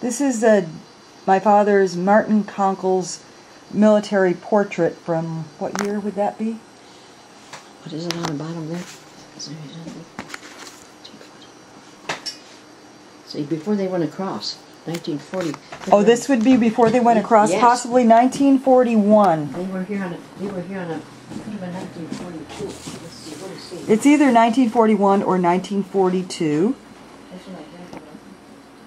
This is my father's, Martin Konkol's, military portrait from, what year would that be? What is it on the bottom there? See, before they went across, 1940. Oh, this would be before they went across, yes. Possibly 1941. They were here on a, could have been 1942. Let's see, what is it? It's either 1941 or 1942.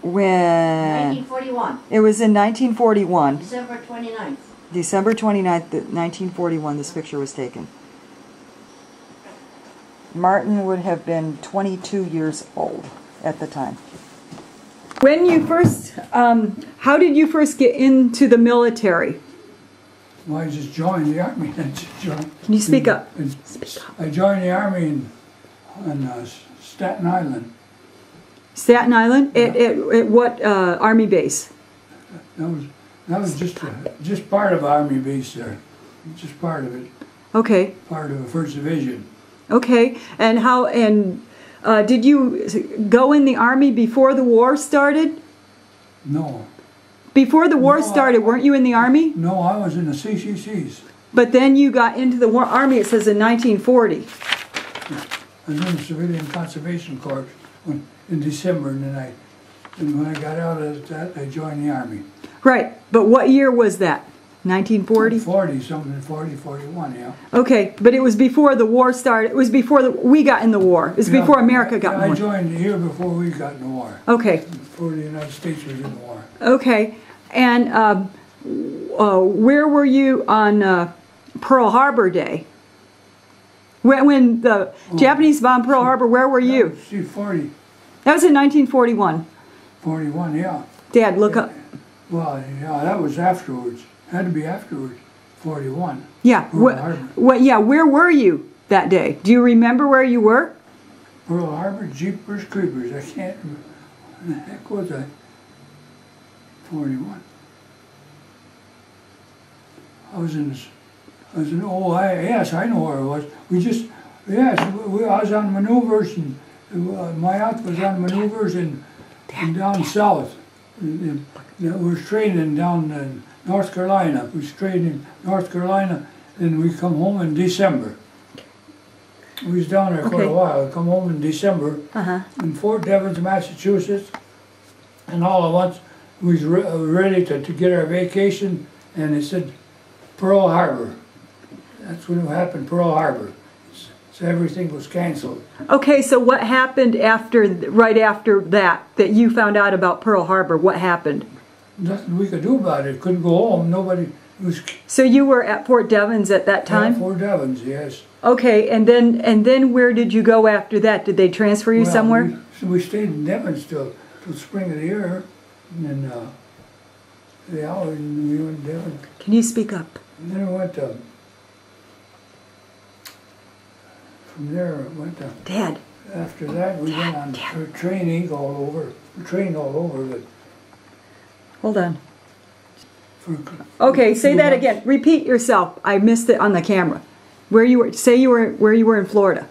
When 1941. it was in 1941. December 29th. December 29th, 1941, this picture was taken. Martin would have been 22 years old at the time. When you first, how did you first get into the military? Well, I just joined the Army. Can you speak up? I joined the Army in Staten Island. Staten Island? At what Army base? That was just part of Army base there. Just part of it. Okay. Part of the 1st Division. Okay. And how, did you go in the Army before the war started? No. Before the war started, weren't you in the Army? No, I was in the CCCs. But then you got into the Army, it says in 1940. I was in the Civilian Conservation Corps in December, and when I got out of that, I joined the Army. Right, but what year was that? 1940? 41, yeah. Okay, but it was before the war started. It was before we got in the war. It was before America got in the war. I joined the year before we got in the war. Okay. Before the United States was in the war. Okay, and where were you on Pearl Harbor Day? When the Japanese bombed Pearl Harbor, where were you? See, 40. That was in 1941. 41, yeah. Dad, look up. Well, yeah, that was afterwards. Had to be afterwards. 41. Yeah. Yeah. Where were you that day? Do you remember where you were? Pearl Harbor, Jeepers Creepers. I can't remember. What the heck was I? 41. I was in. Yes, I know where I was. I was on maneuvers, and my outfit was on maneuvers and down south. We were training down in North Carolina. We was training in North Carolina, and we come home in December. We was down there quite a while. We come home in December in Fort Devens, Massachusetts, and all at once we was ready to get our vacation, and they said Pearl Harbor. That's when it happened, Pearl Harbor. So everything was canceled. Okay, so what happened right after that you found out about Pearl Harbor? What happened? Nothing we could do about it. Couldn't go home. Nobody was. So you were at Fort Devens at that time? Yeah, Fort Devens, yes. Okay, and then where did you go after that? Did they transfer you somewhere? We stayed in Devens till spring of the year, and then we went to Devens. Can you speak up? And then we went to. From there, it went to. Dad. After that, we went on training all over. We trained all over, but. Hold on. Okay, say that again. Repeat yourself. I missed it on the camera. Where you were? Say where you were in Florida.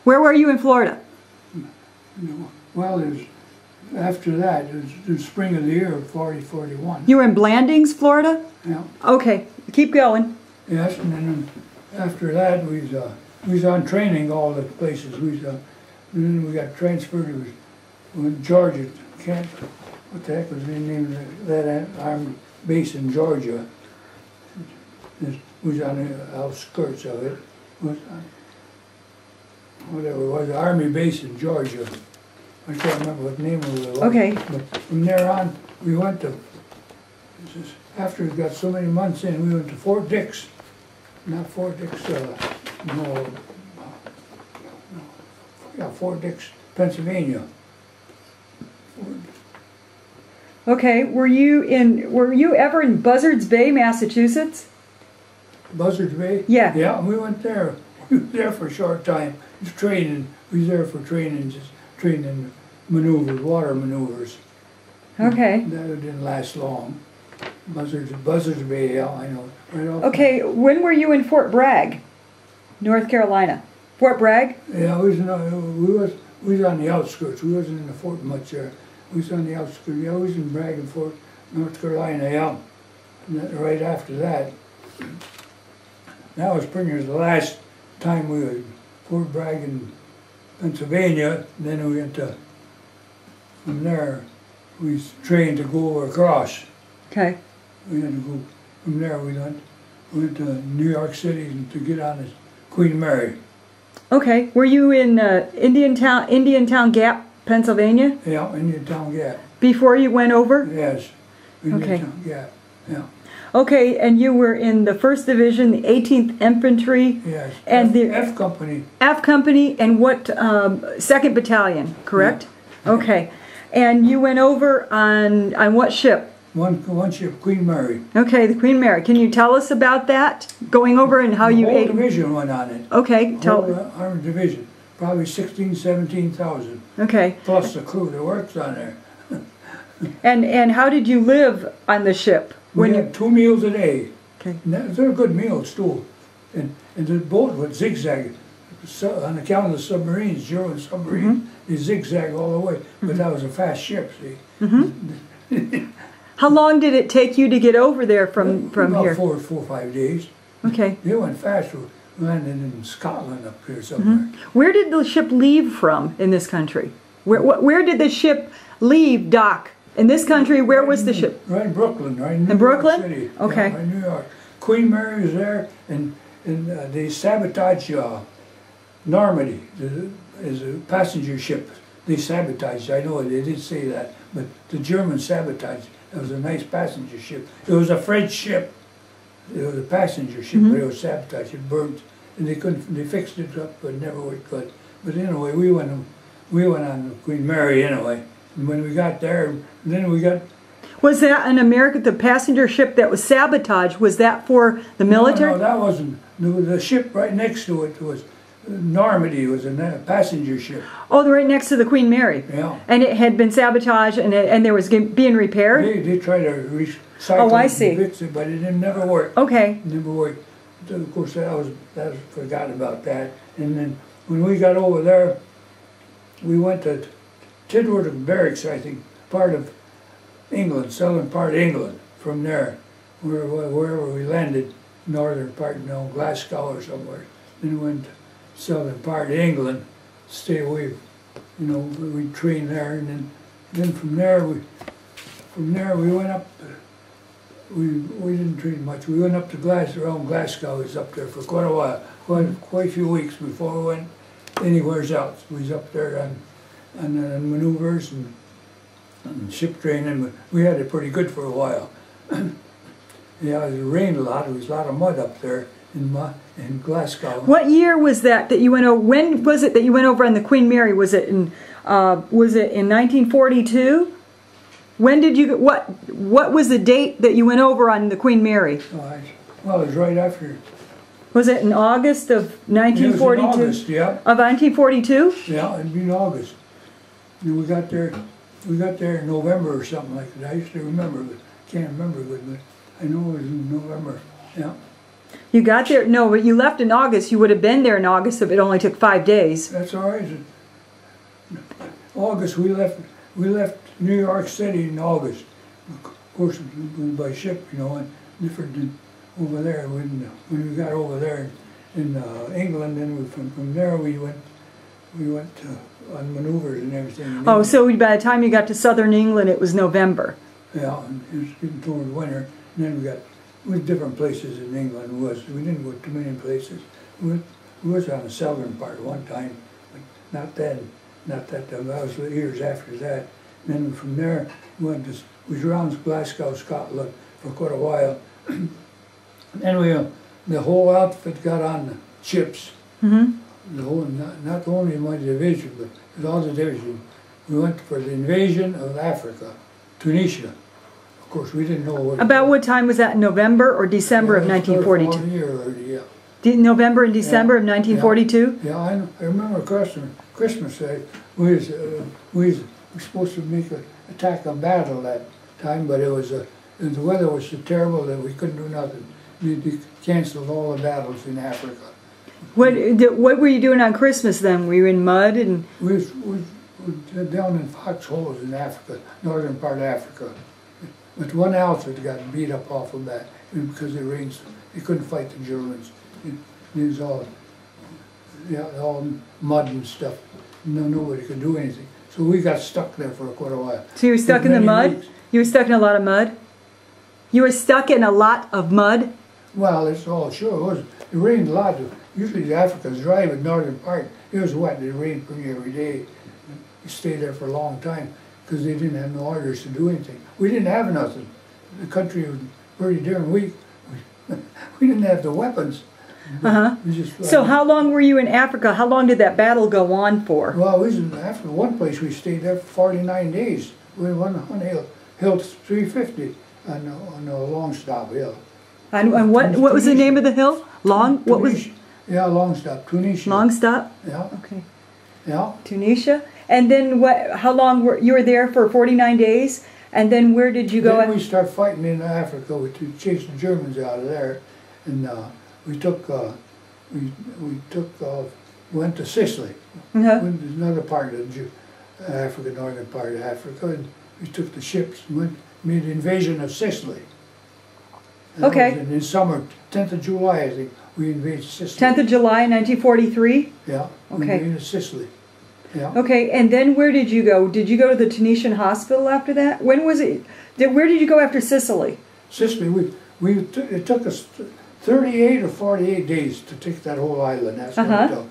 Where were you in Florida? Well, after that, it was the spring of the year of 41. You were in Blandings, Florida? Yeah. Okay, keep going. Yes, and then after that, we was on training all the places. Then we got transferred to Georgia. What the heck was the name of that army base in Georgia? We was on the outskirts of it. Whatever it was, the army base in Georgia. I can't remember what name of it was. Okay. But from there on, we went to, after we got so many months in, we went to Fort Dix. Not Fort Dix, Fort Dix, Pennsylvania. Okay, were you ever in Buzzards Bay, Massachusetts? Buzzards Bay? Yeah. Yeah, we went there. We were there for a short time. Just training. We was there for training, just training maneuvers, water maneuvers. Okay. That didn't last long. Buzzards Bay, yeah, I know. Right off. Okay, when were you in Fort Bragg, North Carolina? Fort Bragg? Yeah, we was on the outskirts. We wasn't in the fort much there. We was on the outskirts. Yeah, we was in Bragg, North Carolina. Yeah, and then right after that, that was pretty much the last time we were at Fort Bragg in Pennsylvania. And then we went to, from there, we was trained to go across. Okay. We had to go from there. We went to New York City to get on the Queen Mary. Okay. Were you in Indiantown Gap, Pennsylvania? Yeah, Indiantown Gap. Before you went over? Yes, Indiantown Gap. Yeah. Okay, and you were in the 1st Division, the 18th Infantry. Yes. And the F Company. F Company, and what 2nd Battalion, correct? Yeah. Okay. And you went over on what ship? One ship, Queen Mary. Okay, the Queen Mary. Can you tell us about that? Going over and how you The whole ate? division went on it. Okay, tell. Whole Army Division, probably 17,000. Okay. Plus the crew that works on there. And how did you live on the ship? We had 2 meals a day. Okay. And they're good meals too. And the boat would zigzag. So, on account of the submarines, German submarines, they zigzag all the way. But that was a fast ship, see. How long did it take you to get over there from About here? 4 or 5 days. Okay. They went fast. We landed in Scotland up here somewhere. Where did the ship leave from in this country? Where did the ship leave, dock? In this country, where was the ship? Right in Brooklyn, right in New Brooklyn? York City. Okay. Yeah, right in New York. Queen Mary was there, and they sabotaged Normandy, is a passenger ship. They sabotaged. I know they did say that, but the Germans sabotaged. It was a nice passenger ship. It was a French ship. It was a passenger ship, but it was sabotaged. It burned, and they couldn't. They fixed it up, but it never worked good. But anyway, we went on the Queen Mary anyway. And when we got there, then we got. Was that an American, the passenger ship that was sabotaged, was that for the military? No, that wasn't. The ship right next to it was Normandy. Was a passenger ship. Oh, they're right next to the Queen Mary. Yeah. And it had been sabotaged, and there was being repaired? They tried to recycle I it see. and fix it, but it never worked. Okay. It never worked. Of course, that forgot about that. And then when we got over there, we went to Tidworth Barracks, I think, part of England, southern part of England. From there, wherever we landed, northern part, Glasgow or somewhere. Then we went to southern part of England, stay away. We trained there, and then from there we went up. We didn't train much. We went up to around Glasgow. We was up there for quite a while, quite a few weeks before we went anywhere else. We was up there on maneuvers and ship training. We had it pretty good for a while. Yeah, it rained a lot. There was a lot of mud up there in Glasgow. What year was that you went over? When was it that you went over on the Queen Mary? Was it in 1942? When did you? What was the date that you went over on the Queen Mary? Well, it was right after. Was it in August of 1942? It was in August, yeah. Of 1942? Yeah, it'd be in August. And we got there in November or something like that. I used to remember, but can't remember good, but I know it was in November. Yeah. You got there? No, but you left in August. You would have been there in August if it only took 5 days. That's all right. August, we left New York City in August. Of course, by ship, and different than over there. When we got over there in England, then from there we went on maneuvers and everything. Oh, so by the time you got to southern England, it was November. Yeah, and it was getting toward winter. And then we was different places in England. We didn't go too many places. We was on the southern part one time, but not then. Not that time. That was years after that. And then from there, we was around Glasgow, Scotland for quite a while. And then the whole outfit got on the ships. Mm-hmm. The whole, not only my division, but all the division. We went for the invasion of Africa, Tunisia. Of course, we didn't know what. About what time was that? November or December of 1942? Yeah. November and December of 1942? Yeah, I remember Christmas Day. We were supposed to make an attack on battle that time, but the weather was so terrible that we couldn't do nothing. They canceled all the battles in Africa. What were you doing on Christmas then? Were you in mud and? We down in foxholes in Africa, northern part of Africa. But one outfit got beat up off of that because it rained. They couldn't fight the Germans. It was all, yeah, all mud and stuff. Nobody could do anything. So we got stuck there for quite a while. So you were stuck in the mud? Weeks. You were stuck in a lot of mud? You were stuck in a lot of mud? Well, it's all sure it was. It rained a lot. Usually Africa's dry, but northern part, it was wet. It rained pretty every day. We stayed there for a long time because they didn't have no orders to do anything. We didn't have nothing. The country was pretty darn weak. We didn't have the weapons. So how long were you in Africa? How long did that battle go on for? Well, we was in Africa. One place we stayed there for 49 days. We went on hill 350 on a long stop hill. And what was the name of the hill? What was? Yeah, long stop, Tunisia. Long stop? Yeah. Okay. Yeah. Tunisia. And then how long you were there for 49 days? And then where did you go? Then we start fighting in Africa. We chased the Germans out of there, and we went to Sicily. Went to another part of Africa, northern part of Africa, and we took the ships and made the invasion of Sicily. And okay. In summer, 10th of July, I think, we invaded Sicily. 10th of July, 1943? Yeah. We Okay. invaded Sicily. Yeah. Okay, and then where did you go? Did you go to the Tunisian hospital after that? When was it? Where did you go after Sicily? Sicily, it took us 38 or 48 days to take that whole island. That's what it took.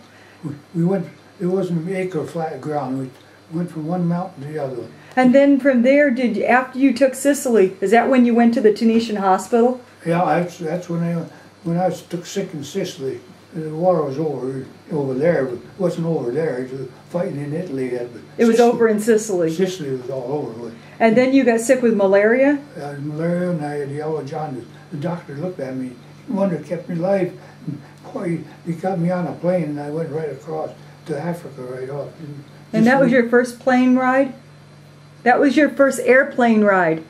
We went, it wasn't an acre flat ground. We went from one mountain to the other one. And then from there, after you took Sicily, is that when you went to the Tunisian hospital? Yeah, that's when I took sick in Sicily. The war was over there, but it wasn't over there. It was fighting in Italy. It was over in Sicily. Sicily was all over with. And then you got sick with malaria? Malaria, and I had yellow jaundice. The doctor looked at me. He wondered, kept me alive. And boy, he got me on a plane, and I went right across to Africa right off. And that was your first plane ride? That was your first airplane ride?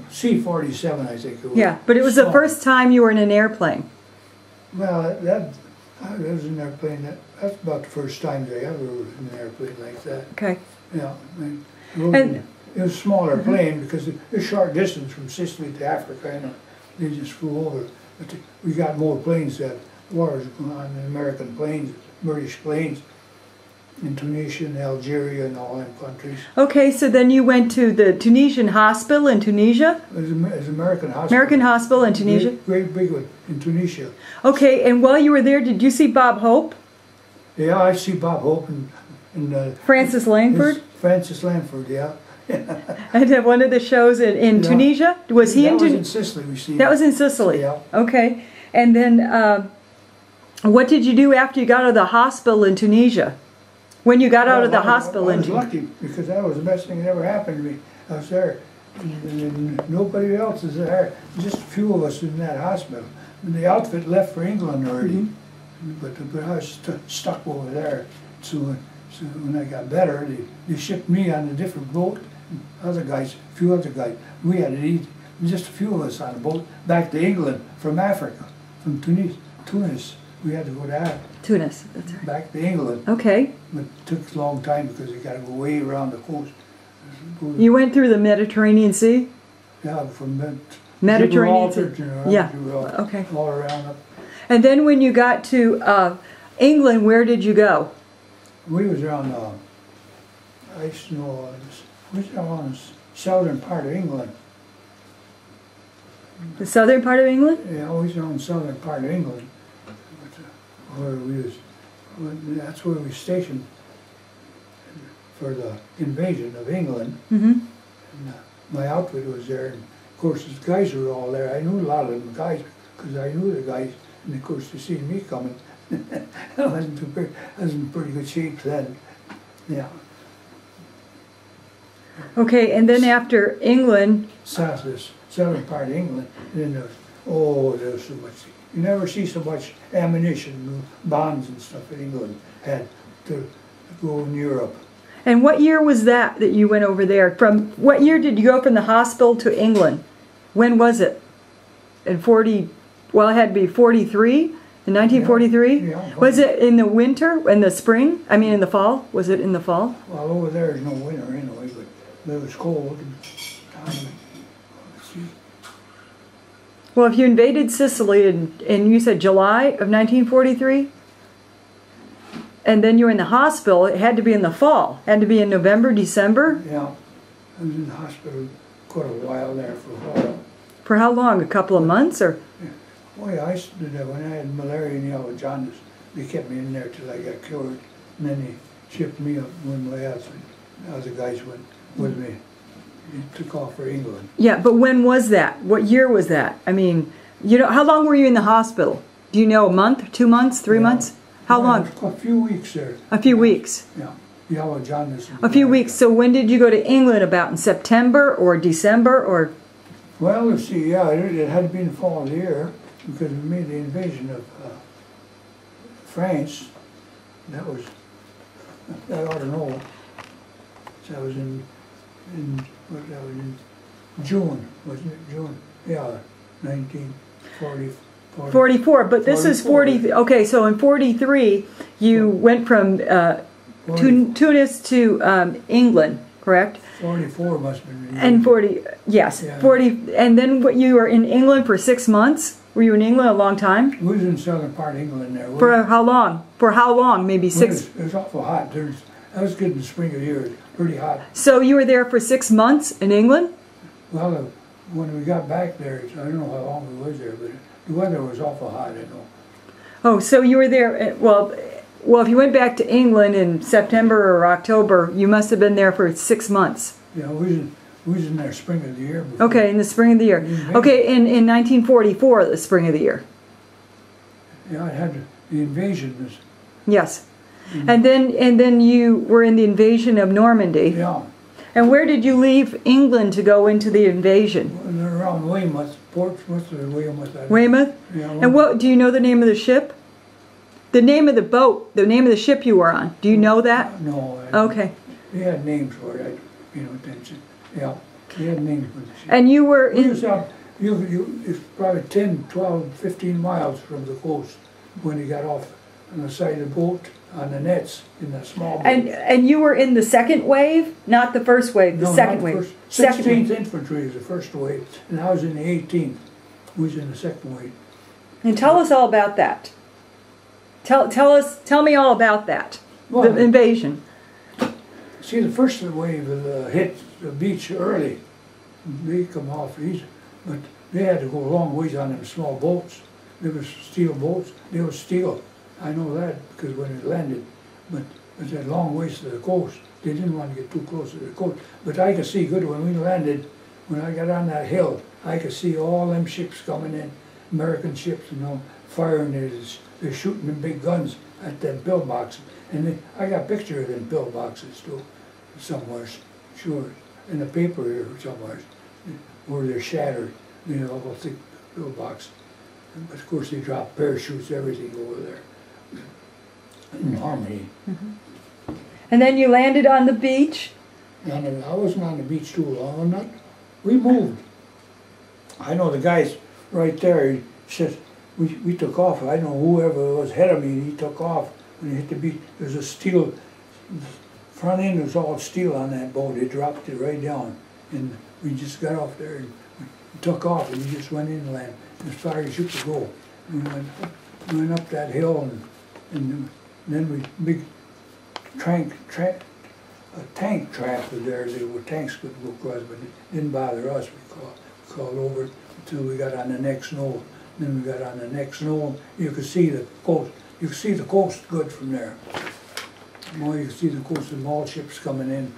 C-47, I think it was. Yeah, but it was the first time you were in an airplane. Well, I was in an airplane. That's about the first time I ever was in an airplane like that. Okay. Yeah. It was a smaller plane because it was a short distance from Sicily to Africa. You know, they just flew over. But we got more planes that wars going on in American planes, British planes, in Tunisia and Algeria and all them countries. Okay, so then you went to the Tunisian hospital in Tunisia? It was American hospital. American hospital in Tunisia? Great big one in Tunisia. Okay, and while you were there, did you see Bob Hope? Yeah, I see Bob Hope and Francis Langford? Francis Langford, yeah. And at one of the shows in Tunisia? Was he that in was Tunisia? in Sicily, we see. That was in Sicily? Yeah. Okay. And then what did you do after you got out of the hospital in Tunisia? When you got out of the hospital in Tunisia? I was lucky because that was the best thing that ever happened to me. I was there. And nobody else is there. Just a few of us in that hospital. And the outfit left for England already. But I was stuck over there. So when I got better, they shipped me on a different boat. Other guys, a few other guys. We had to eat, just a few of us on a boat, back to England from Africa, from Tunis. We had to go to Tunis, that's right. Back to England. Okay. But it took a long time because you got to go way around the coast. You went through the Mediterranean Sea? Yeah, from Mediterranean Gibraltar Sea. to Yeah. Gibraltar, Okay. all around up. And then when you got to England, where did you go? We was around, I used to know, we was around the southern part of England. The southern part of England? Yeah, we was around the southern part of England. Where we was, that's where we stationed for the invasion of England. And my outfit was there, and of course the guys were all there. I knew a lot of them guys because I knew the guys, and of course they seen me coming. I was in pretty good shape then. Yeah. Okay, and then after England, Southern part of England, then there was so much. You never see so much ammunition, bombs and stuff that England had to go in Europe. and what year was that you went over there? From what year did you go from the hospital to England? When was it? In 40, well, it had to be 43 in In 1943? Yeah. Was it in the winter, in the spring? I mean in the fall? Was it in the fall? Well, over there is no winter anyway, but it was cold. Well, if you invaded Sicily and you said July of 1943, and then you were in the hospital, it had to be in the fall. It had to be in November, December? Yeah, I was in the hospital quite a while there for a while. For how long? A couple of months or? Oh yeah, I used to do that when I had malaria and yellow jaundice. They kept me in there till I got cured, and then they shipped me up one way out. The other guys went with me. They took off for England. Yeah, but when was that? What year was that? I mean, you know, how long were you in the hospital? Do you know, a month, 2 months, 3 months? How long? A few weeks there. A few weeks. Yeah, yellow jaundice. A few weeks. So when did you go to England? About in September or December or? Well, let's see. Yeah, it had been fall of the year because we made the invasion of France. That was, I ought to know. So that was in June, wasn't it? June. Yeah, 1940. 44, but this is 40. Okay, so in 43, you went from Tunis to England, correct? 44 must have been. And 40, yes, Yeah. 40. And then what, you were in England for 6 months? Were you in England a long time? We was in southern part of England there. For how long? For how long? Maybe 6? It was awful hot. That was good in the spring of the year. It was pretty hot. So you were there for 6 months in England? Well, when we got back there, I don't know how long we was there, but the weather was awful hot, I know. Oh, so you were there, well, if you went back to England in September or October, you must have been there for 6 months. Yeah, we was in there spring of the year. Before. Okay, in the spring of the year. Okay, in 1944, the spring of the year. Yeah, I had the invasion. Yes. And then you were in the invasion of Normandy. Yeah. And where did you leave England to go into the invasion? And they're around Weymouth, Portsmouth or Weymouth. Weymouth? Yeah. And what, do you know the name of the ship? The name of the boat, the name of the ship you were on. Do you know that? No. Okay. They had names for it. I paid no attention. Yeah. They had names for the ship. And you were We in... was out, it's probably 10, 12, 15 miles from the coast when he got off on the side of the boat on the nets in the small boat. And you were in the second wave? Not the first wave, the No, second not wave. first. Second 16th wave. Infantry is the first wave, and I was in the 18th. We was in the second wave. And tell us all about that. Tell me all about that. Well, the invasion. See, the first wave hit the beach early. They come off easy, but they had to go a long ways on them small boats. They were steel boats. They were steel. I know that because when it landed, but it had long ways to the coast. They didn't want to get too close to the coast. But I could see good when we landed. When I got on that hill, I could see all them ships coming in, American ships, firing. They're shooting them big guns at them pillboxes. And I got pictures of them pillboxes too, somewhere, sure, in the paper here somewhere, where they're shattered. All thick pillboxes. But of course they dropped parachutes, everything over there. In Harmony. Mm-hmm. And then you landed on the beach? And I wasn't on the beach too long. We moved. I know the guys right there, he says, we took off. I know whoever was ahead of me, he took off when he hit the beach. There's a steel, front end was all steel on that boat. They dropped it right down. And we just got off there and we took off and we just went inland as far as you could go. We went up that hill and then we, big tank trap was there. There were tanks could go across, but it didn't bother us. We called over until we got on the next knoll. Then we got on the next knoll. You could see the coast. You could see the coast good from there. More you could see the coast and all ships coming in.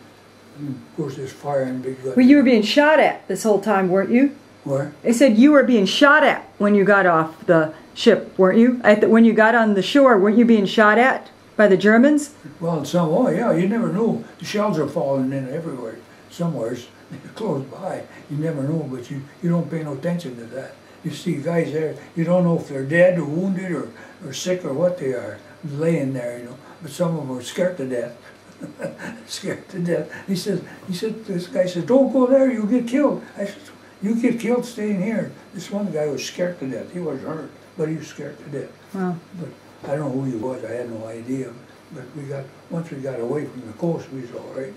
And of course, there's fire and big guns. Well, you were being shot at this whole time, weren't you? Where? They said you were being shot at when you got off the ship, weren't you? When you got on the shore, weren't you being shot at by the Germans? Well, yeah, you never know. The shells are falling in everywhere, somewheres, close by. You never know, but you don't pay no attention to that. You see guys there, you don't know if they're dead or wounded or sick or what they are, laying there, But some of them were scared to death. Scared to death. He said, this guy said, don't go there, you'll get killed. I said, you get killed staying here. This one guy was scared to death. He wasn't hurt, but he was scared to death. Wow. But I don't know who he was. I had no idea. But once we got away from the coast, we was all right.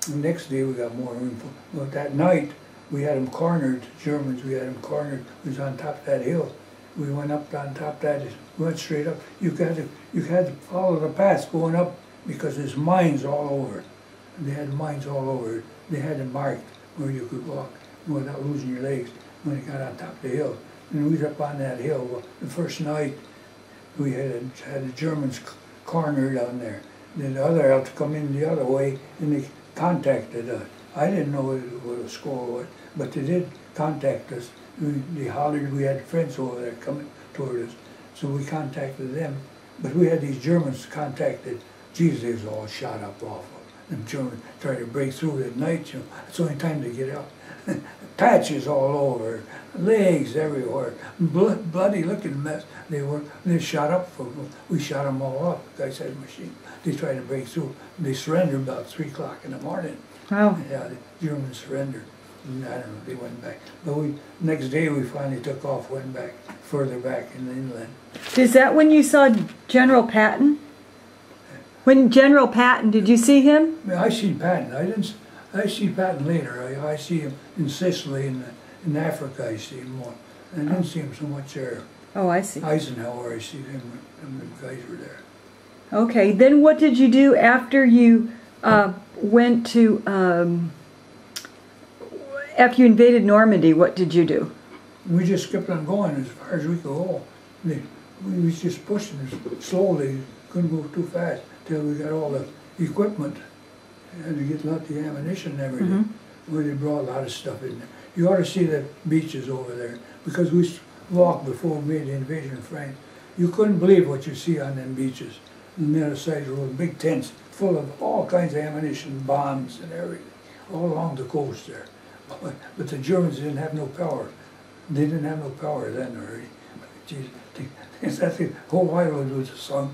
The next day we got more info. But that night we had them cornered. The Germans. We had them cornered. We was on top of that hill. We went up on top of that. We went straight up. You had to follow the paths going up because there's mines all over. They had mines all over. They had it marked where you could walk without losing your legs when you got on top of the hill. And we was up on that hill. Well, the first night we had the Germans cornered on there. Then the other had to come in the other way, and they contacted us. I didn't know what the score was, but they did contact us. They hollered. We had friends over there coming toward us, so we contacted them. But we had these Germans contacted. Jesus, they was all shot up awful. Them Germans tried to break through at night. You know, it's the only time to get out. Patches all over, legs everywhere, bloody looking mess. They shot up. We shot them all up. The guys had a machine. They tried to break through. They surrendered about 3 o'clock in the morning. Wow. Yeah, the Germans surrendered. And I don't know, they went back. But next day we finally took off, went back, further back in the inland. Is that when you saw General Patton? When General Patton, did you see him? I seen Patton. I see Patton later. I see him in Sicily, in Africa I see him more. I didn't see him so much there. Oh, I see. Eisenhower, I see him when the guys were there. Okay, then what did you do after you went to, after you invaded Normandy, what did you do? We just kept on going as far as we could go. We was just pushing slowly, couldn't go too fast till we got all the equipment. Had to get a lot of the ammunition and everything. Where they brought a lot of stuff in there. You ought to see the beaches over there, because we walked before we made the invasion of France. You couldn't believe what you see on them beaches. On the other side of the road, big tents full of all kinds of ammunition, bombs and everything, all along the coast there. But the Germans didn't have no power. They didn't have no power then already. Geez, that's the whole island was sunk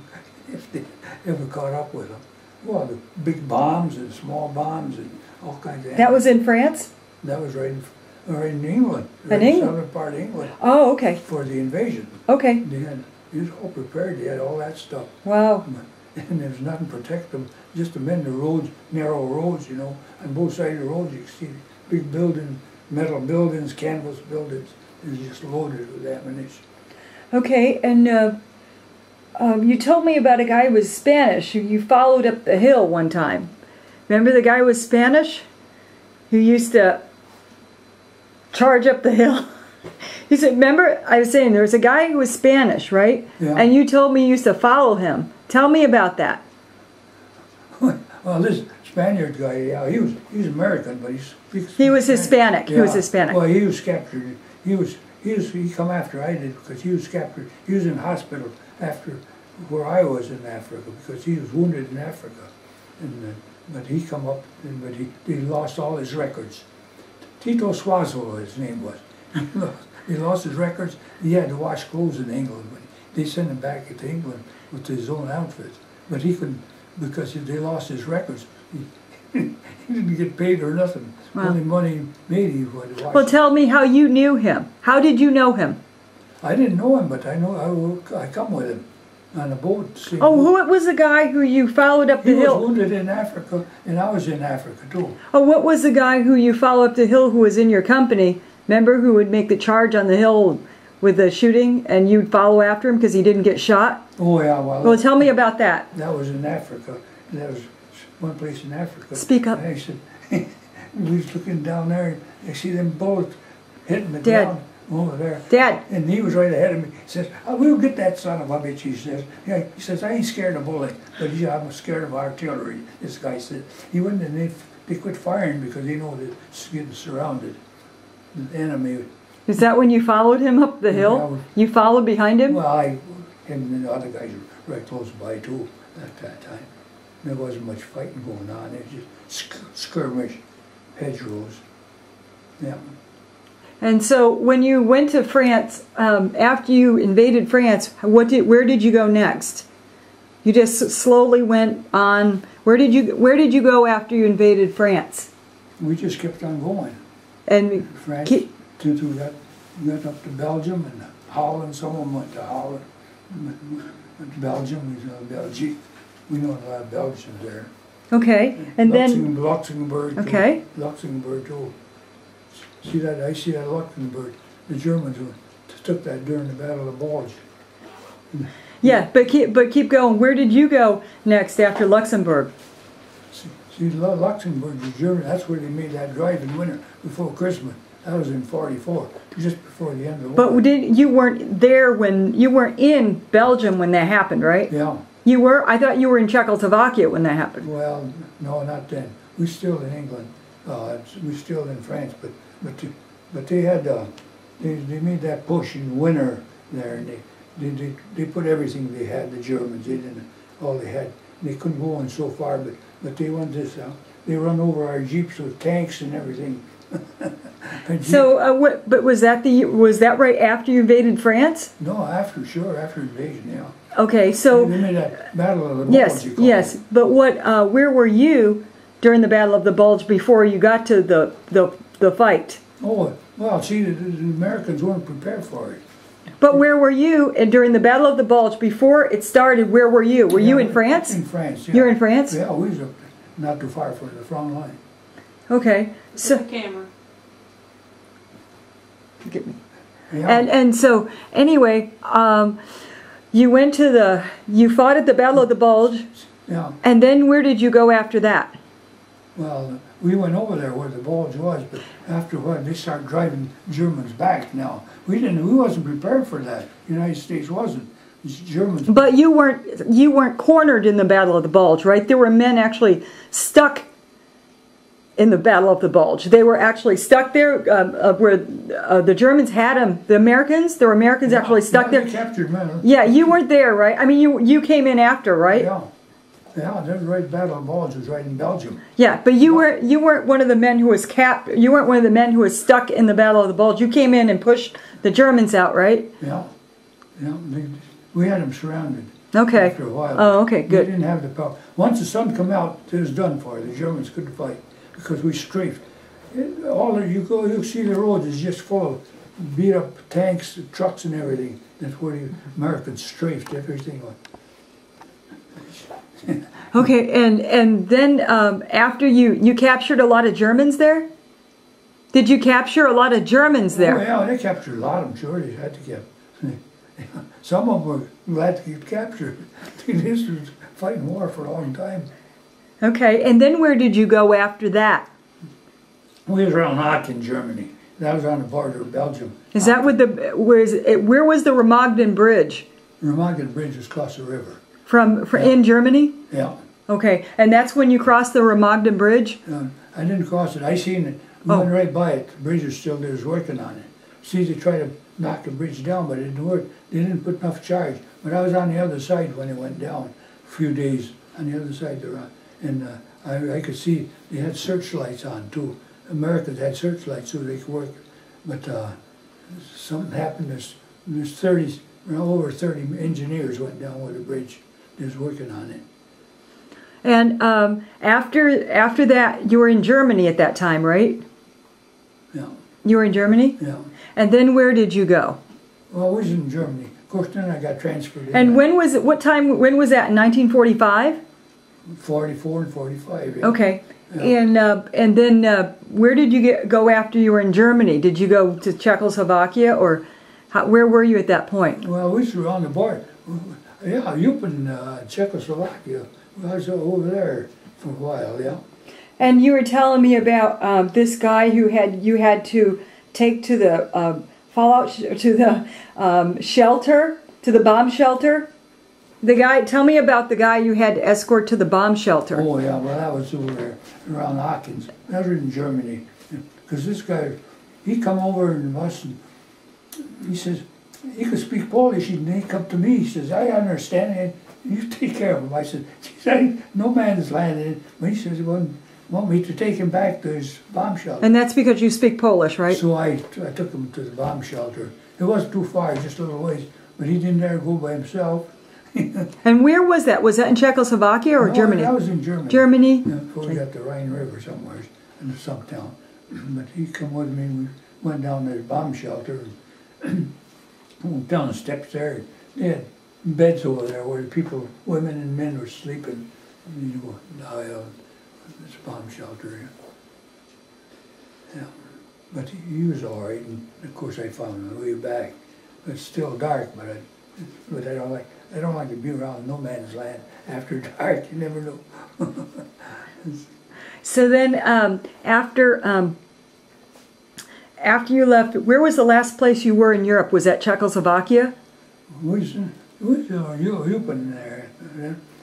if they ever caught up with them. Well, the big bombs and small bombs and all kinds of. That was in France? That was right in England. In England? Southern part of England. Oh, okay. For the invasion. Okay. He was all prepared. They had all that stuff. Wow. And there was nothing to protect them. Just to mend the roads, narrow roads, you know. On both sides of the roads, you could see big buildings, metal buildings, canvas buildings. They were just loaded with ammunition. Okay, and you told me about a guy who was Spanish who you followed up the hill one time. Remember the guy who was Spanish? Who used to charge up the hill? You said, remember, I was saying there was a guy who was Spanish, right? Yeah. And you told me you used to follow him. Tell me about that. Well, this Spaniard guy, yeah, he was American, but he was Hispanic. Yeah. He was Hispanic. Well, he was captured. He come after I did because he was captured. He was in hospital after where I was in Africa because he was wounded in Africa, but he come up, but he lost all his records. Tito Suazo, his name was. He lost his records. He had to wash clothes in England. But they sent him back to England with his own outfit. But he couldn't, because they lost his records. He didn't get paid or nothing. Wow. Only money made he would wash. Well, tell me how you knew him. How did you know him? I didn't know him, but I come with him on a boat. Oh, who was the guy who you followed up the hill? He was wounded in Africa, and I was in Africa too. Oh, what was the guy who you followed up the hill who was in your company? Remember, who would make the charge on the hill with the shooting, and you'd follow after him because he didn't get shot? Oh yeah, well, tell me about that. That was in Africa. That was one place in Africa. Speak up. And I said, we was looking down there, and I see them bullets hitting the Dad. ground over there. Dad. And he was right ahead of me. He says, we'll get that son of a bitch, he says. Yeah, he says, I ain't scared of bullet, but I'm scared of artillery, this guy said. He went and they quit firing because they know they're getting surrounded. The enemy. Is that when you followed him up the hill? You followed behind him? Well, him and the other guys were right close by too at that time. There wasn't much fighting going on. It was just skirmish, hedgerows. Yeah. And so when you went to France, after you invaded France, where did you go next? You just slowly went on. Where did you go after you invaded France? We just kept on going. And France, got up to Belgium and Holland. Some of them went to Holland. Belgium, we know Belgium. We know a lot of Belgians there. Okay, and then Luxembourg. okay. Luxembourg too. See that? I see that Luxembourg. The Germans took that during the Battle of the Bulge. Yeah, but keep going. Where did you go next after Luxembourg? See, Luxembourg, the German. That's where they made that drive in winter before Christmas. That was in '44, just before the end of the war. But you weren't there when you weren't in Belgium when that happened, right? Yeah. You were? I thought you were in Czechoslovakia when that happened. Well, no, not then. We're still in England. We're still in France, but they had they made that push in winter there, and they put everything they had. The Germans, they didn't all they had. They couldn't go on so far, but they went this. They run over our jeeps with tanks and everything. So, but was that right after you invaded France? No, after invasion, yeah. Okay, so they made that Battle of the Bulge. Yes. But where were you during the Battle of the Bulge before you got to the fight? Oh, well, see, the Americans weren't prepared for it. But where were you during the Battle of the Bulge before it started? Where were you? Were you in France? In France, yeah. You're in France? Yeah, we was up there, not too far from the front line. Okay, so. The camera. Yeah. And so anyway, you fought at the Battle of the Bulge. Yeah. And then where did you go after that? Well, we went over there where the Bulge was, but after a while they started driving Germans back. Now we wasn't prepared for that. The United States wasn't. It's Germans. But you weren't cornered in the Battle of the Bulge, right? There were men actually stuck in the Battle of the Bulge. They were actually stuck there where the Germans had them. There were Americans actually stuck there. They captured men. Yeah, you weren't there, right? I mean, you came in after, right? Yeah. Yeah, that was right. Battle of the Bulge was right in Belgium. Yeah, but you weren't one of the men who was You weren't one of the men who was stuck in the Battle of the Bulge. You came in and pushed the Germans out, right? Yeah. Yeah. We had them surrounded. Okay. After a while. Oh, okay, good. They didn't have the power. Once the sun come out, it was done for. The Germans couldn't fight because we strafed. You'll see the roads is just full of beat up tanks, trucks, and everything. That's where the Americans strafed everything. Okay, and then after you captured a lot of Germans there? Did you capture a lot of Germans there? Oh, yeah, they captured a lot of them, sure. They had to get. Some of them were glad to get captured. This was fighting war for a long time. Okay, and then where did you go after that? We was around Aachen, Germany. That was on the border of Belgium. Is that where where was the Remagen Bridge? The Remagen Bridge was across the river. From in Germany? Yeah. Okay, and that's when you crossed the Remagen Bridge? I didn't cross it. I seen it. We went right by it. The bridge was still there, was working on it. See, they tried to knock the bridge down, but it didn't work. They didn't put enough charge. But I was on the other side when it went down a few days, on the other side there. And I could see they had searchlights on too. Americans had searchlights so they could work. But something happened. There's over 30 engineers went down with the bridge. They was working on it. And after that, you were in Germany at that time, right? Yeah. You were in Germany? Yeah. And then where did you go? Well, I was in Germany. Of course, then I got transferred. And when was that? In 1945? 44 and 45. Yeah. Okay. Yeah. And then where did you go after you were in Germany? Did you go to Czechoslovakia or where were you at that point? Well, we were on the border. Yeah, you've been Czechoslovakia. I was over there for a while, yeah. And you were telling me about this guy who you had to take to the shelter, to the bomb shelter. Tell me about the guy you had to escort to the bomb shelter. Oh yeah, well that was over there around Aachen. That was in Germany. Because this guy, he come over and he says, he could speak Polish, and he come to me, he says, I understand it, you take care of him. I said, no man is landed, but he says, he want me to take him back to his bomb shelter. And that's because you speak Polish, right? So I took him to the bomb shelter. It wasn't too far, just a little ways, but he didn't dare go by himself. And where was that? Was that in Czechoslovakia or Germany? That was in Germany. Germany? Yeah, before we got the Rhine River somewhere in some town. But he come with me, we went down to the bomb shelter and went down the steps there. They beds over there where people, women and men were sleeping. You know, this bomb shelter. Yeah, but he was all right, and of course I found my way back. It's still dark, but I don't like to be around no man's land after dark. You never know. So then, after you left, where was the last place you were in Europe? Was that Czechoslovakia? It was Yupan there.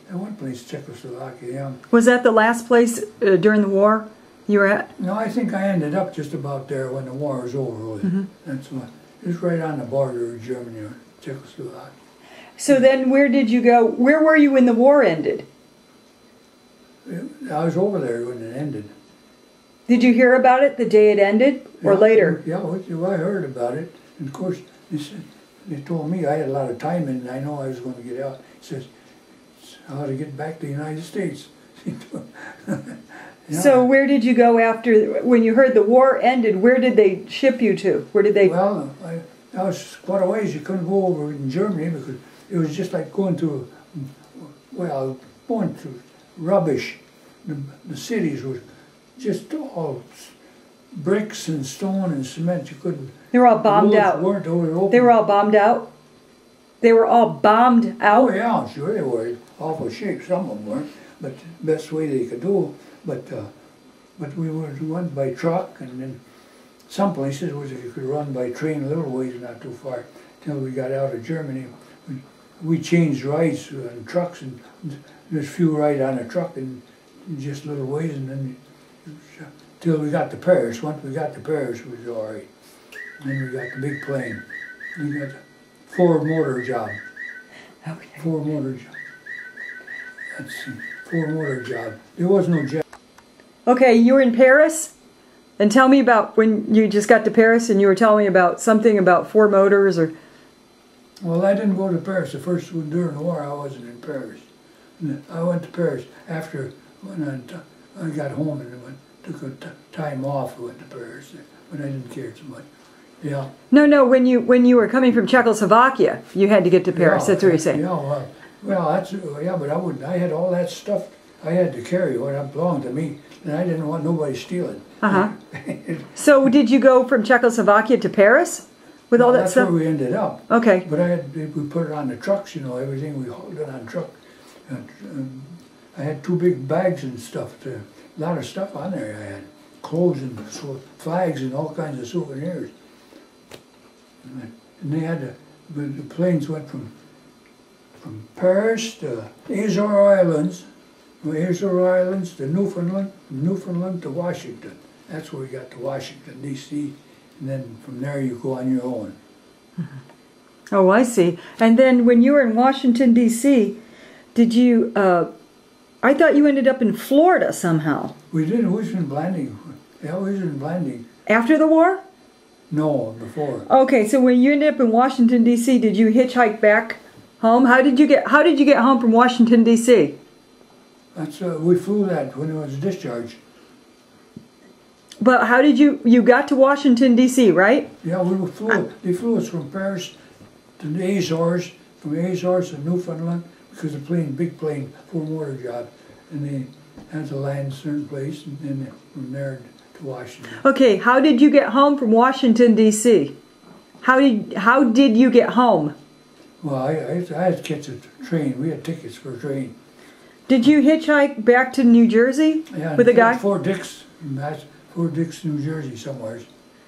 That one place, Czechoslovakia. Yeah. Was that the last place during the war you were at? No, I think I ended up just about there when the war was over. That's what. It was right on the border of Germany or Czechoslovakia. So then, where did you go? Where were you when the war ended? I was over there when it ended. Did you hear about it the day it ended, or later? Yeah, I heard about it. And of course, they told me I had a lot of time in, and I know I was going to get out. He says, I ought to get back to the United States. Yeah. So where did you go after, when you heard the war ended, where did they ship you to? Where did they? Well, I was quite a ways. You couldn't go over in Germany because it was just like going to rubbish. The cities were just all bricks and stone and cement. You couldn't. They were all bombed out. They were all bombed out? They were all bombed out? Oh yeah, sure they were. Awful shape. Some of them weren't, but the best way they could do. But we went by truck, and then some places you could run by train a little ways, not too far, till we got out of Germany. We changed rides on trucks, and there's few ride on a truck and just little ways, and then till we got to Paris. Once we got to Paris, it was all right. And then we got the big plane. We got the four-motor job. Okay. Four-motor job. That's four-motor job. There was no jet. Okay, you were in Paris? And tell me about when you just got to Paris and you were telling me about something about four motors or... Well, I didn't go to Paris. The first one during the war, I wasn't in Paris. I went to Paris after when I got home and took a time off. I went to Paris, but I didn't care too much. Yeah. No. When you were coming from Czechoslovakia, you had to get to Paris. Yeah, that's what you're saying. Yeah. Well, but I wouldn't. I had all that stuff I had to carry. What belonged to me, and I didn't want nobody stealing. So did you go from Czechoslovakia to Paris with all that stuff? That's where we ended up. Okay. But we put it on the trucks. Everything we hauled it on truck. I had two big bags and stuff. A lot of stuff on there. I had clothes and flags and all kinds of souvenirs. And they had the planes went from Paris to Azore Islands, to Newfoundland, from Newfoundland to Washington. That's where we got to Washington, D.C., and then from there you go on your own. Oh, I see. And then when you were in Washington, D.C., did you, I thought you ended up in Florida somehow. We did. We was in Blanding. Yeah, we was in Blanding. After the war? No, before. Okay, so when you ended up in Washington, D.C., did you hitchhike back home? How did you get home from Washington, D.C.? That's we flew that when it was discharged. But how did you got to Washington, D.C., right? Yeah, we flew. They flew us from Paris to the Azores, from the Azores to Newfoundland, because the big plane, four-motor job, and they had to land a certain place, and then from there to Washington. Okay, how did you get home from Washington, D.C.? How did you get home? Well, I had to catch a train. We had tickets for a train. Did you hitchhike back to New Jersey with a guy? Fort Dix, New Jersey, somewhere.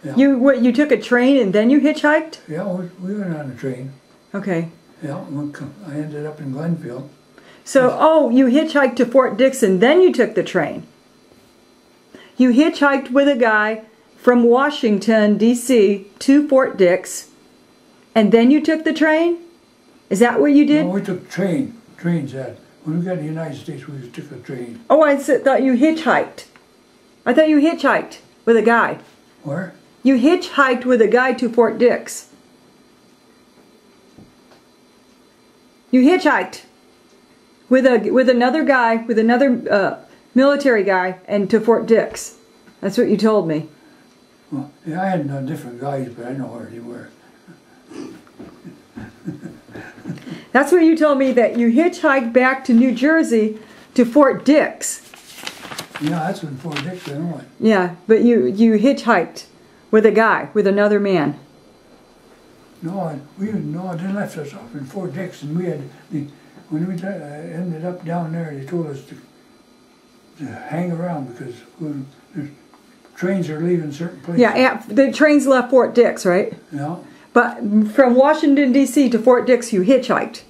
Yeah. You took a train and then you hitchhiked? Yeah, we went on a train. Okay. Yeah, I ended up in Glenville. So, you hitchhiked to Fort Dix and then you took the train. You hitchhiked with a guy from Washington, D.C. to Fort Dix, and then you took the train? Is that what you did? No, we took trains. When we got to the United States, we took a train. Oh, I thought you hitchhiked. I thought you hitchhiked with a guy. Where? You hitchhiked with a guy to Fort Dix. You hitchhiked with another guy, with another military guy, and to Fort Dix. That's what you told me. Well, yeah, I had different guys, but I know where they were. That's what you told me, that you hitchhiked back to New Jersey to Fort Dix. Yeah, that's in Fort Dix, Illinois. Yeah, but you hitchhiked with a guy, with another man. No, they left us off in Fort Dix, and when we ended up down there, they told us to hang around because the trains are leaving certain places. Yeah, the trains left Fort Dix, right? Yeah. But from Washington, D.C. to Fort Dix, you hitchhiked.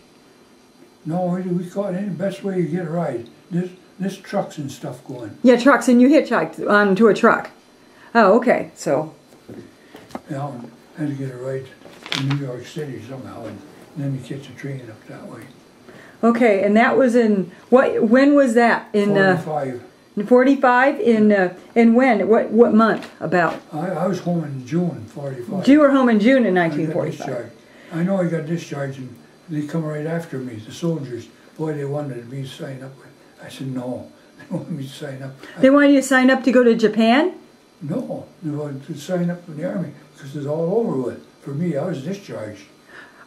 No, we caught any best way you get a ride. This trucks and stuff going. Yeah, trucks, and you hitchhiked onto a truck. Oh, okay, so. Yeah, had to get a ride to New York City somehow, and then you catch a train up that way. Okay, and that was in, when was that? In 45. 45? In when? What month about? I was home in June 45. You were home in June in I got 1945. discharged. I know I got discharged, and they come right after me, the soldiers. Boy, they wanted me to sign up. I said, no, they wanted me to sign up. They wanted you to sign up to go to Japan? No, they wanted to sign up in the Army because it's all over with. For me, I was discharged.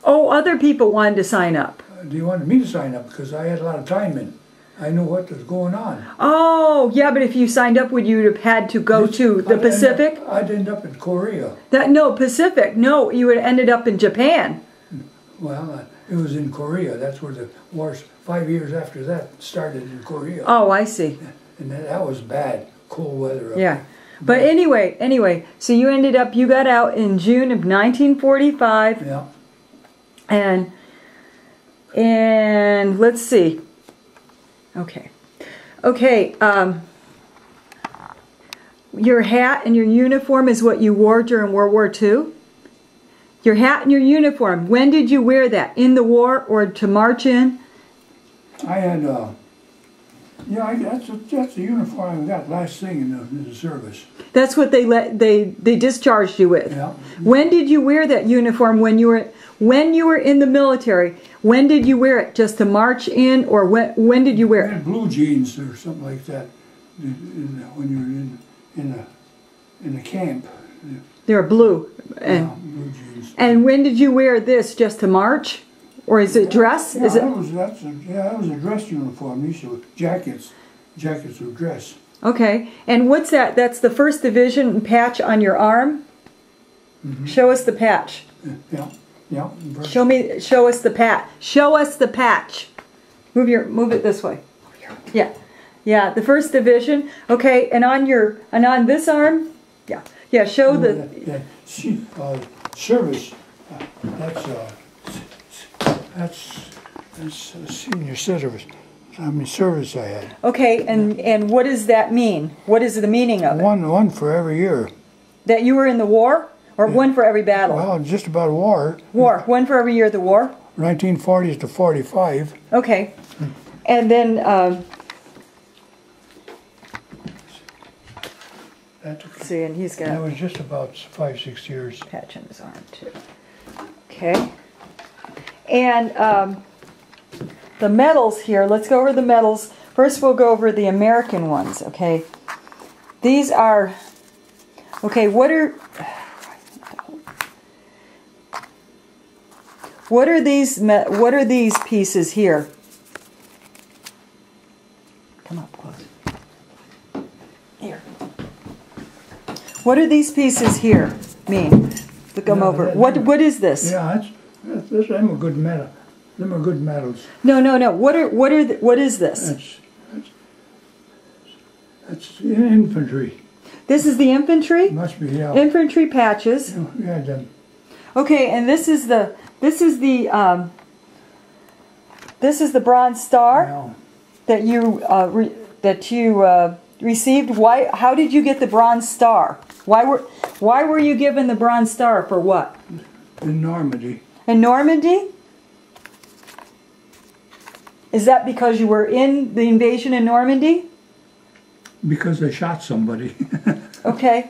Oh, other people wanted to sign up. They wanted me to sign up because I had a lot of time in. I knew what was going on. Oh, yeah, but if you signed up, would you have had to go to the Pacific? I'd end up in Korea. No, Pacific. No, you would have ended up in Japan. Well, it was in Korea. That's where the wars, 5 years after that, started in Korea. Oh, I see. And that was bad, cold weather. Yeah. But anyway, so you got out in June of 1945. Yeah. And let's see. Okay, your hat and your uniform is what you wore during World War II? Your hat and your uniform, when did you wear that? In the war or to march in? I had, that's the uniform I got last thing in the service. That's what they discharged you with? Yeah. When did you wear that uniform when you were in the military? When did you wear it? Just to march in, or when did you wear I had blue jeans or something like that when you were in the camp. They're blue. Yeah, blue jeans. And when did you wear this? Just to march? Or is it dress? Yeah, is it? that was a dress uniform. These were jackets were dress. Okay. And what's that? That's the 1st Division patch on your arm? Mm-hmm. Show us the patch. Yeah. Yeah. Show us the patch. Show us the patch. Move it this way. Yeah. Yeah, the 1st Division. Okay, and on this arm? Yeah. Yeah, show the service. That's senior service. How many service I had. Okay, and what does that mean? What is the meaning of it? One for every year. That you were in the war? Or one for every battle? Well, just about war. War. One for every year of the war? 1940s to 45. Okay. And then... let's see, and he's got... That was just about 5-6 years. Patch on his arm, too. Okay. And the medals here, let's go over the medals. First we'll go over the American ones, okay? These are... Okay, what are these pieces here? Come up close. Here. What do these pieces here mean? Look them over. What is this? Yeah, them are good medals. Them are good medals. No. What is this? That's infantry. This is the infantry? Must be, yeah. Infantry patches. Yeah, them. Okay, and this is the Bronze Star. Yeah. that you received. Why? How did you get the Bronze Star? Why were you given the Bronze Star for what? In Normandy. In Normandy? Is that because you were in the invasion in Normandy? Because I shot somebody. Okay.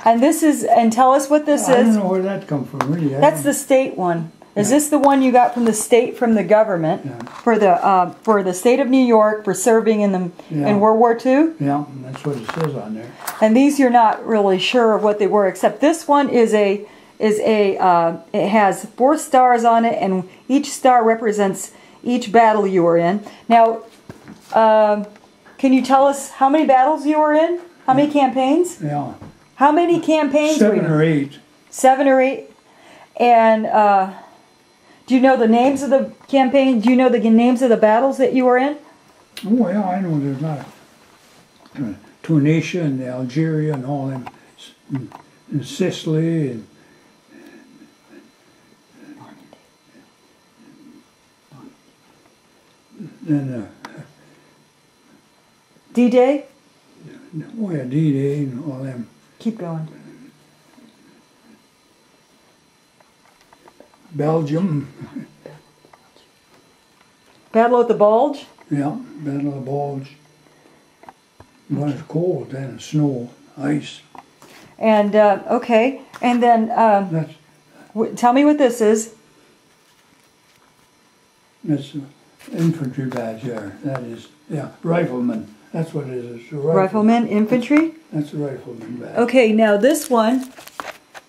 And tell us what this is. I don't know where that come from, really. That's the state one. Is this the one you got from the state, from the government, for the state of New York for serving in World War II? Yeah, that's what it says on there. And these you're not really sure of what they were, except this one is a is it has 4 stars on it, and each star represents each battle you were in. Now, can you tell us how many battles you were in? How many campaigns? Yeah. How many campaigns were you in? 7 or 8. 7 or 8. And do you know the names of the campaigns? Do you know the names of the battles that you were in? Oh yeah, I know there's not Tunisia and Algeria and all them, and Sicily and then D-Day? oh yeah, D-Day and all them. Keep going. Belgium. Battle at the Bulge? Yeah, Battle of the Bulge. When it's cold, then it's snow, ice. And, okay. And then, That's tell me what this is. an infantry badge there. That is, yeah, rifleman. That's what it is. It's a Rifleman, infantry? That's a rifleman badge. Okay, now this one,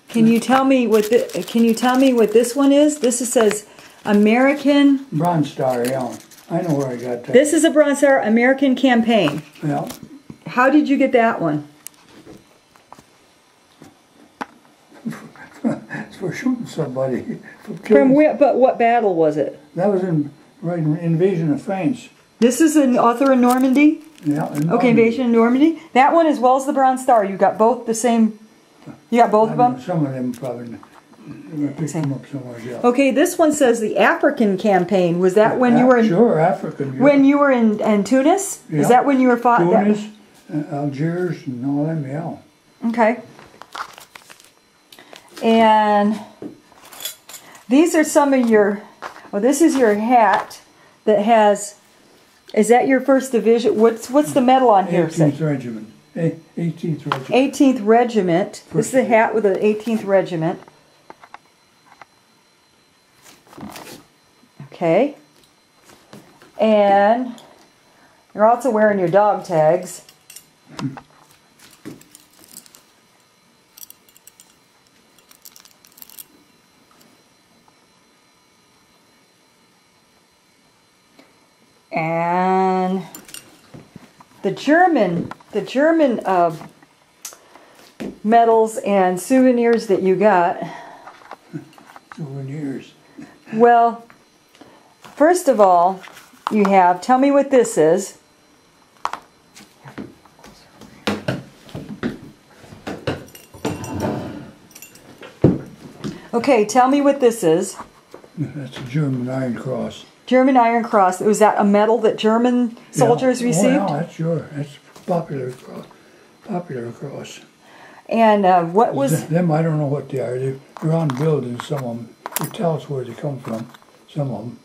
can you tell me what this one is? This says American. Bronze Star, yeah. I know where I got that. This is a Bronze Star American campaign. Yeah. How did you get that one? It's for shooting somebody. From where? But what battle was it? That was in Invasion of France. This is an author in Normandy. Yeah. Okay, Invasion in Normandy. That one as well as the Bronze Star. You got both the same. You got both of them. Some of them probably. I picked them up somewhere else. Okay, this one says the African campaign. Was that when you were in? Sure, African. Yeah. When you were in Tunis? Yeah. Is that when you were fought? Tunis, Algiers, and all them. Yeah. Okay. And these are some of your. Well, this is your hat that has. Is that your 1st Division? What's the medal on here? 18th Regiment. 18th Regiment. 18th Regiment. This is a hat with an 18th Regiment. Okay. And you're also wearing your dog tags. And the German medals and souvenirs that you got. Souvenirs. Well, first of all, you have, tell me what this is. Okay, tell me what this is. That's a German Iron Cross. German Iron Cross. Was that a medal that German soldiers received? Oh, yeah, that's sure. That's popular cross. Popular cross. And what was... Them, I don't know what they are. They're on buildings, some of them. They tell us where they come from, some of them.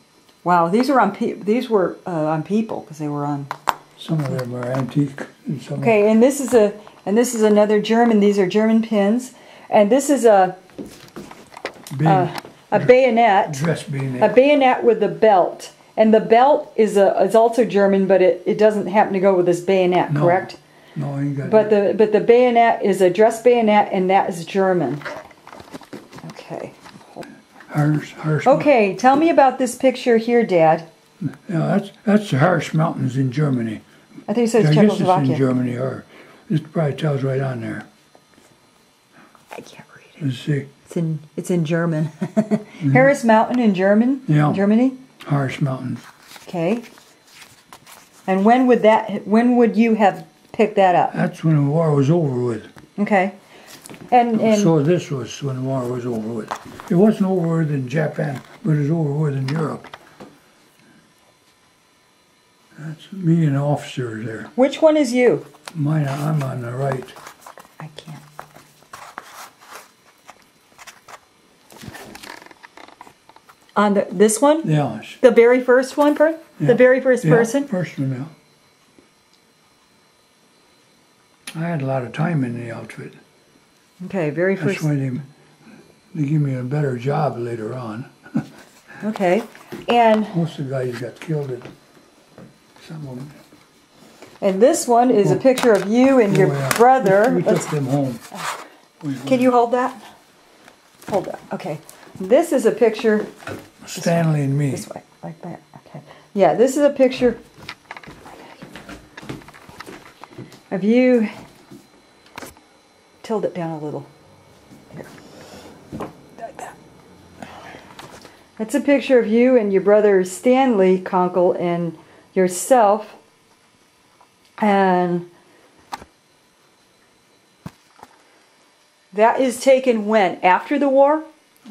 Wow, these were on people, because they were on... Some of them are antique. And some okay, and this is another German. These are German pins. And this is a bayonet. Dress bayonet. A bayonet with a belt. And the belt is also German, but it doesn't happen to go with this bayonet, No. correct? No, I ain't got But that. the bayonet is a dress bayonet, and that is German. Okay. Harsh. Okay, tell me about this picture here, Dad. Yeah, that's the Harsh Mountains in Germany. I think it says I guess it's Czechoslovakia. in Germany, or it probably tells right on there. I can't read it. Let's see. It's in German. Harris Mountain in German? Yeah. In Germany? Harsh Mountains. Okay. And when would you have picked that up? That's when the war was over with. Okay. And So this was when the war was over with. It wasn't over with in Japan, but it was over with in Europe. That's me and the officer there. which one is you? Mine, I'm on the right. I can't. On this one? Yeah. The very first one, Yeah. The very first Yeah, person? First one, yeah. I had a lot of time in the outfit. Okay, very That's first. why they give me a better job later on. Okay. And Most of the guys got killed at some of them. this one is a picture of you and your Oh, yeah. brother. We took them home. Can you hold that? hold on. Okay. This is a picture. Stanley and me. This way, like that. Okay. Yeah, this is a picture of you. Tilt it down a little. Here. Like that. It's a picture of you and your brother Stanley Konkol and yourself. And that is taken when? After the war?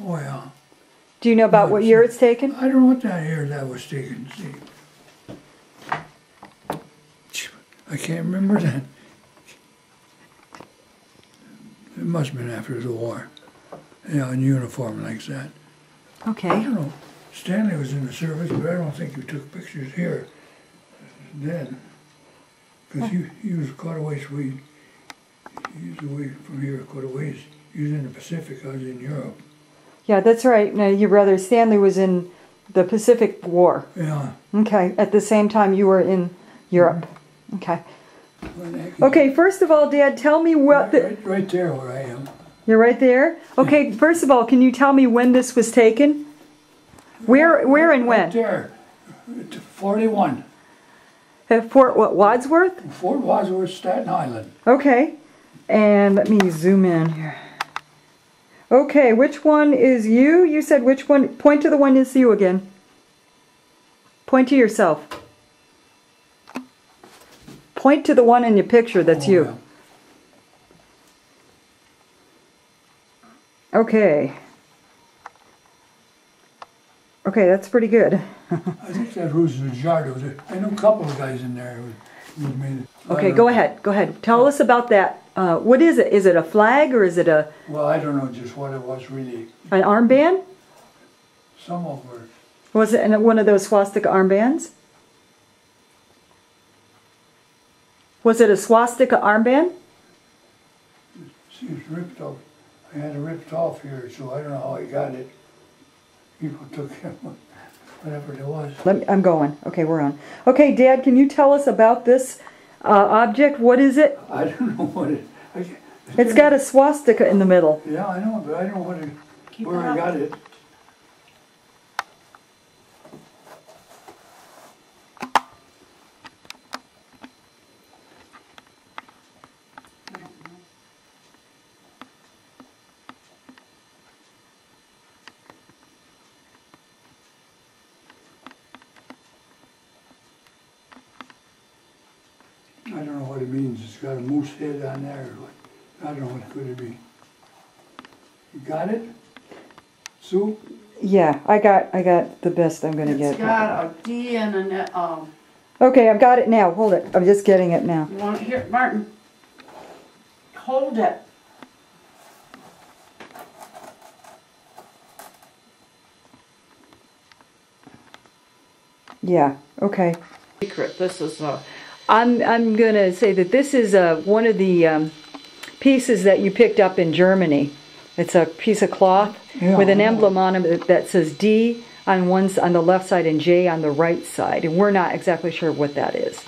Oh, yeah. Do you know about what year it's taken? I don't know what that year that was taken. See, I can't remember that. It must have been after the war. Yeah, in uniform like that. Okay. I don't know. Stanley was in the service, but I don't think he took pictures here then. Because he was quite a ways away. He was away from here quite a ways. He was in the Pacific, I was in Europe. Yeah, that's right. Now, your brother Stanley was in the Pacific War. Yeah. Okay. At the same time you were in Europe. Okay. Okay, first of all, Dad, tell me what... Right there where I am. You're right there? Okay, first of all, can you tell me when this was taken? Where and when? Right there. 41. At Fort what, Wadsworth? Fort Wadsworth, Staten Island. Okay. And let me zoom in here. Okay, which one is you? You said which one? Point to the one that's you again. Point to yourself. Point to the one in your picture that's you. Yeah. Okay. Okay, that's pretty good. I think that was the Jardo. I know a couple of guys in there who made it. Okay, go ahead. Go ahead. Tell us about that. What is it? Is it a flag or is it a... Well, I don't know just what it was really. An armband? Some of them were. Was it one of those swastika armbands? Was it a swastika armband? See, it's ripped off. I had it ripped off here, so I don't know how I got it. People took it, whatever it was. I'm going. Okay, we're on. Okay, Dad, can you tell us about this object? What is it? I don't know what it. It's got a swastika in the middle. Yeah, I know, but I don't know what it, where I got it. I don't know what it means. It's got a moose head on there. I don't know what it could be. You got it, Sue? Yeah, I got the best I'm gonna get. It's got a D and an Okay, I've got it now. Hold it. I'm just getting it now. You want it here, Martin? Hold it. Yeah. Okay. Secret. This is a. I'm gonna say that this is one of the pieces that you picked up in Germany. It's a piece of cloth with an emblem on it that says D on the left side and J on the right side, and we're not exactly sure what that is.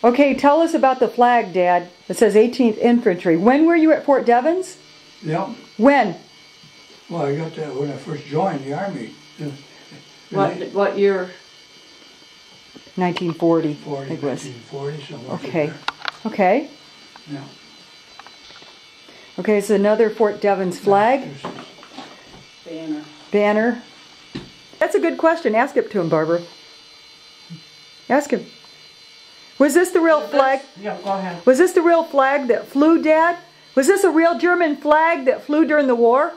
Okay, tell us about the flag, Dad. It says 18th Infantry. When were you at Fort Devens? Yeah. When? Well, I got that when I first joined the Army. What year? 1940. 40, it was. 1940, somewhere. Okay. Okay. Yeah. Okay, so another Fort Devens flag. Banner. Banner. That's a good question. Ask it to him, Barbara. Ask him. Was this the real flag? Yeah, go ahead. Was this the real flag that flew, Dad? Was this a real German flag that flew during the war?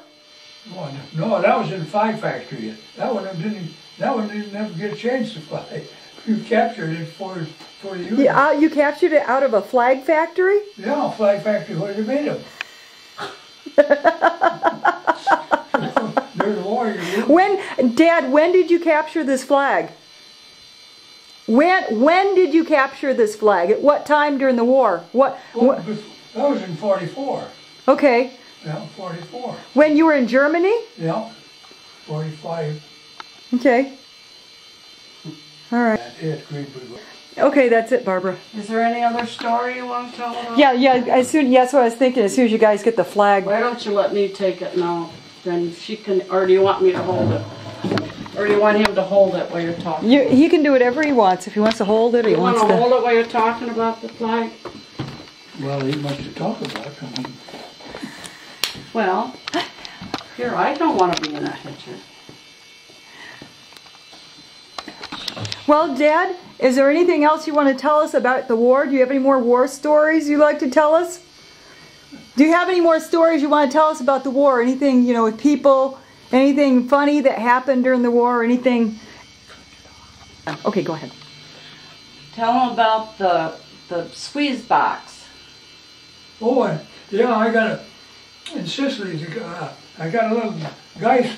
Oh, no, that was in the flag factory. That one didn't never get a chance to fly. You captured it for the unit. Yeah, you captured it out of a flag factory? Yeah, flag factory. What did they made them? During the war, Dad, when did you capture this flag? When did you capture this flag? At what time during the war? What? That was in 44. Okay. Yeah, 44. When you were in Germany? Yeah, 45. Okay. All right. Okay, that's it, Barbara. Is there any other story you want to tell about? Yeah. That's what I was thinking. As soon as you guys get the flag. Why don't you let me take it now? then she can, or do you want me to hold it? Or do you want him to hold it while you're talking? He can do whatever he wants. If he wants to hold it, or he You wants want to to. hold it while you're talking about the flag? Well, he much to talk about. I mean, Well, here, I don't want to be in that picture. Well, Dad, is there anything else you want to tell us about the war? Do you have any more war stories you'd like to tell us? Do you have any more stories you want to tell us about the war? Anything, you know, with people, anything funny that happened during the war, or anything? Okay, go ahead. Tell them about the squeeze box. oh, and, yeah, I got in Sicily, I got a little guys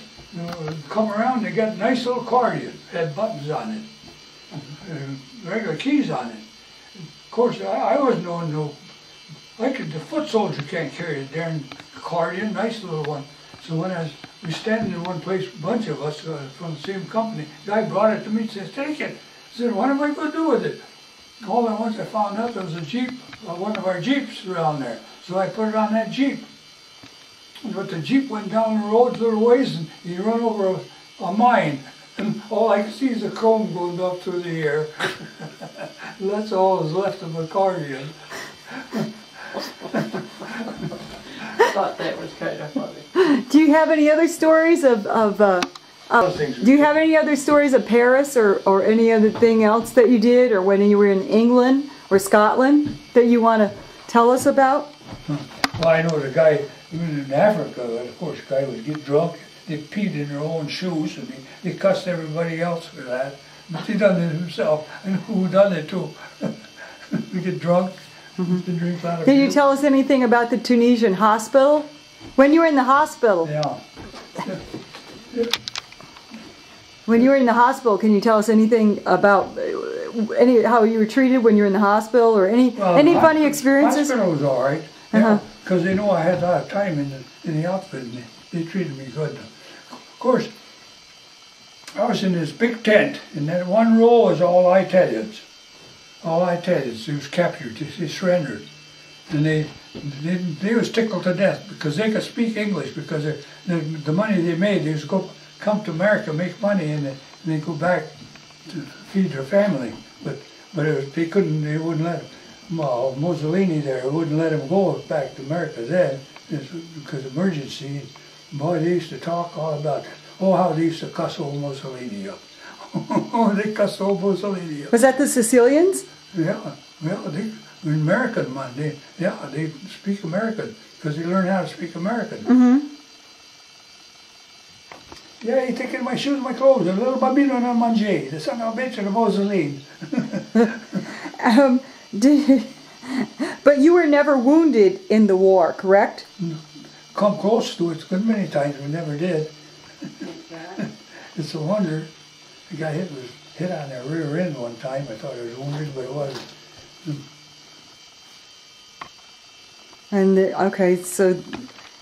come around, they got a nice little accordion, had buttons on it, regular keys on it. Of course, I wasn't knowing no, the foot soldier can't carry a darn accordion, nice little one. So when we standing in one place, a bunch of us from the same company, the guy brought it to me and says, take it. I said, what am I going to do with it? All at once I found out there was a Jeep, one of our Jeeps around there. So I put it on that Jeep. But the Jeep went down the road a little ways and he run over a mine. And all I could see is a chrome going up through the air. That's all that's left of the accordion. I thought that was kind of funny. Do you have any other stories do you have any other stories of Paris or any other thing else that you did, or when you were in England or Scotland that you want to tell us about? Well, I know the guy, even in Africa, of course, the guy would get drunk. They peed in their own shoes, and they cussed everybody else for that. But he done it himself. I know who done it too. We get drunk, drink a lot of Can you beer. tell us anything about the Tunisian hospital? When you were in the hospital? Yeah. When you were in the hospital, can you tell us anything about how you were treated when you were in the hospital, or any funny experiences? Hospital was all right. Yeah, because they know I had a lot of time in the outfit, and they treated me good. Of course, I was in this big tent, and that one row was all Italians. All Italians. They was captured. They surrendered, and they was tickled to death because they could speak English, because the money they made, they was come to America, make money, and then go back to feed their family. But they couldn't. They wouldn't let Mussolini there. Wouldn't let him go back to America then, because of emergency. Boy, they used to talk all about how they used to cuss old Mussolini up. They cussed old Mussolini up. Was that the Sicilians? Yeah, well, they're American, man. They speak American because they learn how to speak American. Mm-hmm. Yeah, he taking my shoes, my clothes. A little bambino non mangiare. The son of a bitch and a Mussolini. But you were never wounded in the war, correct? No. Come close to it a good many times. We never did. It's a wonder. The guy was hit on the rear end one time. I thought he was wounded, but it wasn't. And okay, so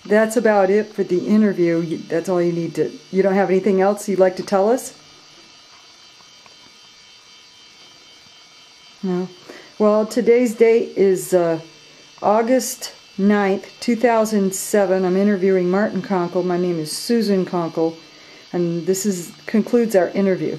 that's about it for the interview. That's all you need to. You don't have anything else you'd like to tell us? No. Well, today's date is August 9th, 2007. I'm interviewing Martin Konkol. My name is Susan Konkol, and this concludes our interview.